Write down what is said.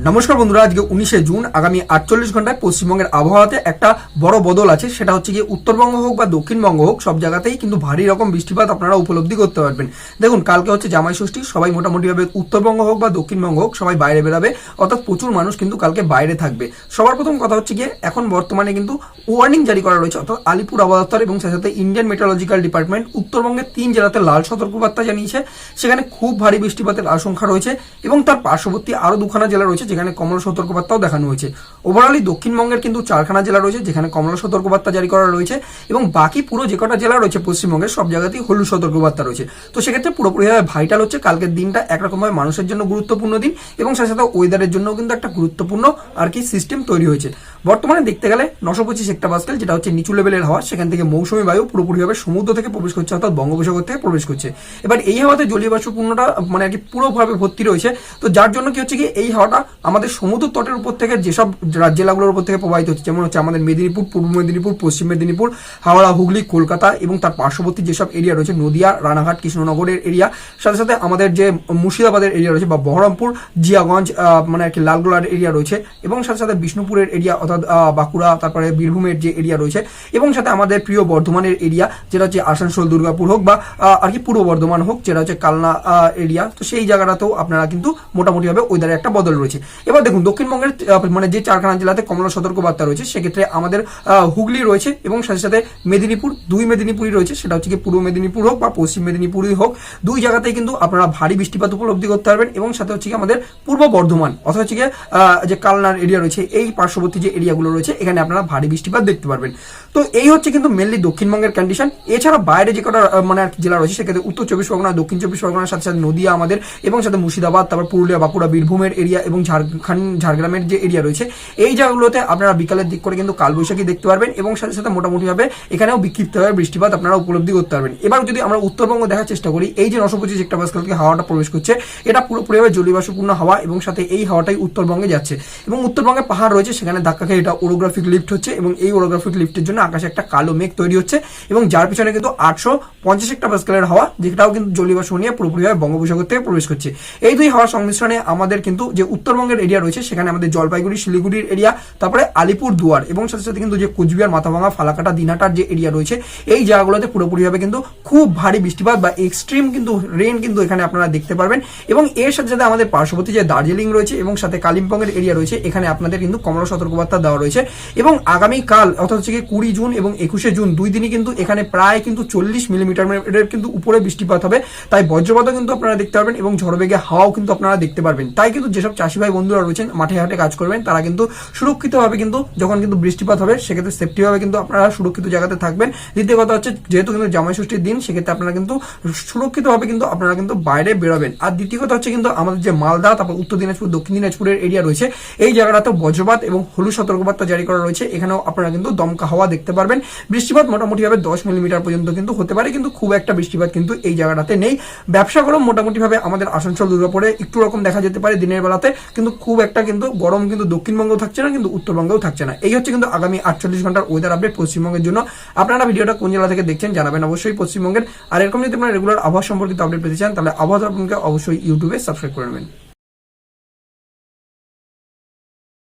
নমস্কার বন্ধুরা, আজকে 19শে জুন আগামী 48 ঘন্টায় পশ্চিমবঙ্গের আবহাওয়াতে একটা বড় বদল আছে। সেটা হচ্ছে গিয়ে উত্তরবঙ্গ হোক বা দক্ষিণবঙ্গ হোক, সব জায়গাতেই কিন্তু ভারী রকম বৃষ্টিপাত আপনারা উপলব্ধি করতে পারবেন। দেখুন, কালকে হচ্ছে জামাই ষষ্ঠী, সবাই মোটামুটিভাবে উত্তরবঙ্গ হোক বা দক্ষিণবঙ্গ হোক সবাই বাইরে বেরাবে, অর্থাৎ প্রচুর মানুষ কিন্তু কালকে বাইরে থাকবে। সবার প্রথম কথা হচ্ছে গিয়ে এখন বর্তমানে কিন্তু ওয়ার্নিং জারি করা রয়েছে, অর্থাৎ আলিপুর আবহাওয়া দপ্তর এবং সাথে সাথে ইন্ডিয়ান মেট্রোলজিক্যাল ডিপার্টমেন্ট উত্তরবঙ্গের 3 জেলাতে লাল সতর্কবার্তা জানিয়েছে। সেখানে খুব ভারী বৃষ্টিপাতের আশঙ্কা রয়েছে এবং তার পার্শ্ববর্তী আরো 2খানা জেলা রয়েছে যেখানে কমলা সতর্কবার্তাও দেখানো হয়েছে। ওভারঅলি দক্ষিণবঙ্গের কিন্তু 4খানা জেলা রয়েছে যেখানে কমলা সতর্কবার্তা জারি করা রয়েছে এবং বাকি পুরো যে কটা জেলা রয়েছে পশ্চিমবঙ্গের সব জায়গাতেই হলুদ সতর্কবার্তা রয়েছে। তো সেক্ষেত্রে পুরোপুরিভাবে ভাইটাল হচ্ছে কালকের দিনটা একরকমভাবে মানুষের জন্য গুরুত্বপূর্ণ দিন এবং সাথে সাথে ওয়েদারের জন্য কিন্তু একটা গুরুত্বপূর্ণ আর কি সিস্টেম তৈরি হয়েছে। বর্তমানে দেখতে গেলে 925 হেক্টোপাস্কেল, যেটা হচ্ছে নিচু লেভেলের হাওয়া, সেখান থেকে মৌসুমী বায়ু পুরোপুরিভাবে সমুদ্র থেকে প্রবেশ করছে, অর্থাৎ বঙ্গোপসাগর থেকে প্রবেশ করছে। এবার এই হাওয়াতে জলীয় বাষ্পপূর্ণটা মানে আর কি পুরোভাবে ভর্তি রয়েছে। তো যার জন্য কি হচ্ছে কি এই হাওয়াটা আমাদের সমুদ্র তটের উপর থেকে যেসব জেলাগুলোর উপর থেকে প্রবাহিত হচ্ছে, যেমন হচ্ছে আমাদের মেদিনীপুর, পূর্ব মেদিনীপুর, পশ্চিম মেদিনীপুর, হাওড়া, হুগলি, কলকাতা এবং তার পার্শ্ববর্তী যেসব এরিয়া রয়েছে নদিয়া, রানাঘাট, কৃষ্ণনগরের এরিয়া, সাথে সাথে আমাদের যে মুর্শিদাবাদের এরিয়া রয়েছে বা বহরমপুর, জিয়াগঞ্জ মানে আর কি লালগোলার এরিয়া রয়েছে এবং সাথে সাথে বিষ্ণুপুরের এরিয়া অর্থাৎ বাঁকুড়া, তারপরে বীরভূমের যে এরিয়া রয়েছে এবং সাথে আমাদের প্রিয় বর্ধমানের এরিয়া যেটা হচ্ছে আসানসোল, দুর্গাপুর হোক বা আর কি পূর্ব বর্ধমান হোক যেটা হচ্ছে কালনা এরিয়া, তো সেই জায়গাটাতেও আপনারা কিন্তু মোটামুটিভাবে ওয়েদারে একটা বদল রয়েছে। এবার দেখুন, দক্ষিণবঙ্গের মানে যে 4খানা জেলাতে কমলা সতর্কবার্তা রয়েছে সেক্ষেত্রে আমাদের হুগলি রয়েছে এবং সাথে সাথে মেদিনীপুর, 2 মেদিনীপুরই রয়েছে, সেটা হচ্ছে কি পূর্ব মেদিনীপুর হোক বা পশ্চিম মেদিনীপুরই হোক, 2 জায়গাতেই কিন্তু আপনারা ভারী বৃষ্টিপাত উপলব্ধি করতে পারবেন এবং সাথে হচ্ছে কি আমাদের পূর্ব বর্ধমান অথবা হচ্ছে গিয়ে যে কালনার এরিয়া রয়েছে, এই পার্শ্ববর্তী যে এরিয়াগুলো রয়েছে এখানে আপনারা ভারী বৃষ্টিপাত দেখতে পারবেন। তো এই হচ্ছে কিন্তু মেনলি দক্ষিণবঙ্গের কন্ডিশন। এছাড়া বাইরে যে কটা মানে জেলা রয়েছে সেক্ষেত্রে উত্তর 24 পরগনা, দক্ষিণ 24 পরগনার সাথে সাথে নদিয়া আমাদের এবং সাথে মুর্শিদাবাদ, তারপর পুরুলিয়া, বাঁকুড়া, বীরভূমের এরিয়া এবং ঝাড়গ্রামের যে এরিয়া রয়েছে এই জায়গাগুলোতে আপনারা বিকালের দিক করে কিন্তু কালবৈশাখী দেখতে পারবেন এবং সাথে সাথে মোটামুটিভাবে এখানেও বিক্ষিপ্তভাবে বৃষ্টিপাত আপনারা উপলব্ধি করতে পারবেন। এবার যদি আমরা উত্তরবঙ্গ দেখার চেষ্টা করি, এই যে 925 হেক্টোপাস্কেল থেকে হাওয়াটা প্রবেশ করছে এটা পুরোপুরিভাবে জলীয়বাষ্পপূর্ণ হাওয়া এবং সাথে এই হাওয়াটাই উত্তরবঙ্গে যাচ্ছে এবং উত্তরবঙ্গে পাহাড় রয়েছে সেখানে ধাক্কা খেয়ে এটা ওরোগ্রাফিক লিফট হচ্ছে এবং এই ওরোগ্রাফিক লিফটের জন্য আকাশে একটা কালো মেঘ তৈরি হচ্ছে এবং যার পিছনে কিন্তু 850 হেক্টোপাস্কেলের হাওয়া, যেটাও কিন্তু জলীয়বাষ্প নিয়ে পুরোপুরিভাবে বঙ্গোপসাগর থেকে প্রবেশ করছে। এই 2 হাওয়ার সংমিশ্রণে আমাদের কিন্তু যে উত্তরবঙ্গের এরিয়া রয়েছে সেখানে আমাদের জলপাইগুড়ি, শিলিগুড়ির এরিয়া, তারপরে আলিপুর দুয়ার এবং সাথে সাথে কিন্তু যে কোচবিহার, মাথাভাঙা, ফালাকাটা, দিনহাটার যে এরিয়া রয়েছে এই জায়গাগুলোতে পুরোপুরিভাবে কিন্তু খুব ভারী বৃষ্টিপাত বা এক্সট্রিম কিন্তু রেন কিন্তু এখানে আপনারা দেখতে পারবেন এবং এর সাথে সাথে আমাদের পার্শ্ববর্তী যে দার্জিলিং রয়েছে এবং সাথে কালিম্পংয়ের এরিয়া রয়েছে এখানে আপনাদের কিন্তু কমলা সতর্কবার্তা দেওয়া রয়েছে এবং আগামীকাল অর্থাৎ হচ্ছে 20 জুন এবং 21শে জুন 2 দিনই কিন্তু এখানে প্রায় কিন্তু 40 মিলিমিটার কিন্তু উপরে বৃষ্টিপাত হবে। তাই বজ্রপাতও কিন্তু আপনারা দেখতে পারবেন এবং ঝড়বেগে হাওয়াও কিন্তু আপনারা দেখতে পারবেন। তাই কিন্তু যেসব চাষি ভাই বন্ধুরা রয়েছেন মাঠে ঘাটে কাজ করবেন তারা কিন্তু সুরক্ষিতভাবে কিন্তু যখন কিন্তু বৃষ্টিপাত হবে সেক্ষেত্রে সেফটি ভাবে কিন্তু আপনারা সুরক্ষিত জায়গাতে থাকবেন। দ্বিতীয় কথা হচ্ছে যেহেতু কিন্তু জামাই ষষ্ঠীর দিন সেক্ষেত্রে আপনারা কিন্তু সুরক্ষিতভাবে কিন্তু আপনারা কিন্তু বাইরে বেরোবেন। আর দ্বিতীয় কথা হচ্ছে কিন্তু আমাদের যে মালদা, তারপর উত্তর দিনাজপুর, দক্ষিণ দিনাজপুরের এরিয়া রয়েছে এই জায়গাটাতে বজ্রপাত এবং হলুদ সতর্কবার্তা জারি করা রয়েছে, এখানেও আপনারা কিন্তু দমকা হাওয়া দেখতে পারবেন। বৃষ্টিপাত মোটামুটিভাবে 10 মিলিমিটার পর্যন্ত কিন্তু হতে পারে, কিন্তু খুব একটা বৃষ্টিপাত কিন্তু এই জায়গাটাতে নেই। ব্যবসা গরম মোটামুটিভাবে আমাদের আসানসোল, দুর্গাপুরে একটু রকম দেখা যেতে পারে দিনের বেলাতে, কিন্তু খুব একটা কিন্তু গরম কিন্তু দক্ষিণবঙ্গেও থাকছে না কিন্তু উত্তরবঙ্গেও থাকছে না। এই হচ্ছে কিন্তু আগামী 48 ঘন্টার ওয়েদার আপডেট পশ্চিমবঙ্গের জন্য। আপনারা ভিডিওটা কোন জেলা থেকে দেখছেন জানাবেন অবশ্যই পশ্চিমবঙ্গের। আর এরকম যদি আপনারা রেগুলার আবহাওয়া সম্পর্কিত আপডেট পেতে চান তাহলে আবহাওয়া আপনাকে অবশ্যই ইউটিউবে সাবস্ক্রাইব করে নেবেন।